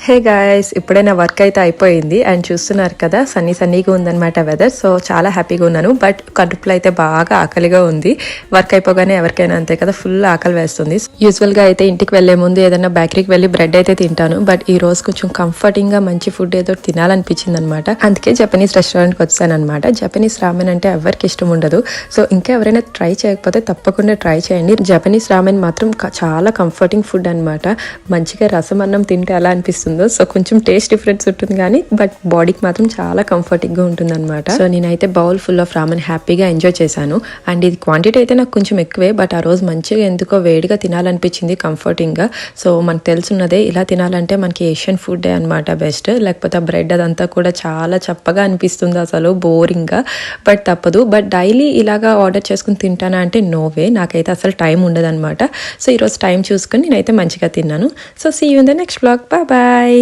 Hey guys, ఇప్పుడే నా work అయితే అయిపోయింది అండ్ చూస్తున్నారు కదా సన్నీగా ఉందన్నమాట వెదర్. సో చాలా హ్యాపీగా ఉన్నాను. బట్ కడుపులో అయితే బాగా ఆకలిగా ఉంది. వర్క్ అయిపోగానే ఎవరికైనా అంతే కదా, ఫుల్ ఆకలి వేస్తుంది. యూజువల్గా అయితే ఇంటికి వెళ్లే ముందు ఏదైనా బేకరీకి వెళ్ళి బ్రెడ్ అయితే తింటాను. బట్ ఈ రోజు కొంచెం కంఫర్టింగ్ గా మంచి ఫుడ్ ఏదో తినాలనిపించింది అనమాట. అందుకే జపనీస్ రెస్టారెంట్కి వచ్చాను అనమాట. జపనీస్ రామెన్ అంటే ఎవరికి ఇష్టం ఉండదు. సో ఇంకా ఎవరైనా ట్రై చేయకపోతే తప్పకుండా ట్రై చేయండి. జపనీస్ రామెన్ మాత్రం చాలా కంఫర్టింగ్ ఫుడ్ అనమాట. మంచిగా రసం అన్నం తింటే ఎలా అనిపిస్తుంది. సో కొంచెం టేస్ట్ డిఫరెన్స్ ఉంటుంది కానీ బట్ బాడీకి మాత్రం చాలా కంఫర్టింగ్ గా ఉంటుంది అనమాట. సో నేనైతే బౌల్ ఫుల్ ఆఫ్ రామన్ హ్యాపీగా ఎంజాయ్ చేశాను. అండ్ ఇది క్వాంటిటీ అయితే నాకు కొంచెం ఎక్కువే, బట్ ఆ రోజు మంచిగా ఎందుకో వేడిగా తినాలనిపించింది కంఫర్టింగ్ గా. సో మనకు తెలుసున్నదే, ఇలా తినాలంటే మనకి ఏషియన్ ఫుడ్ అనమాట బెస్ట్. లేకపోతే బ్రెడ్ అదంతా కూడా చాలా చప్పగా అనిపిస్తుంది, అసలు బోరింగ్ గా. బట్ తప్పదు. బట్ డైలీ ఇలాగా ఆర్డర్ చేసుకుని తింటానా అంటే నోవే, నాకైతే అసలు టైం ఉండదు అనమాట. సో ఈరోజు టైం చూసుకుని నేనైతే మంచిగా తిన్నాను. So see you in the next blog. Bye.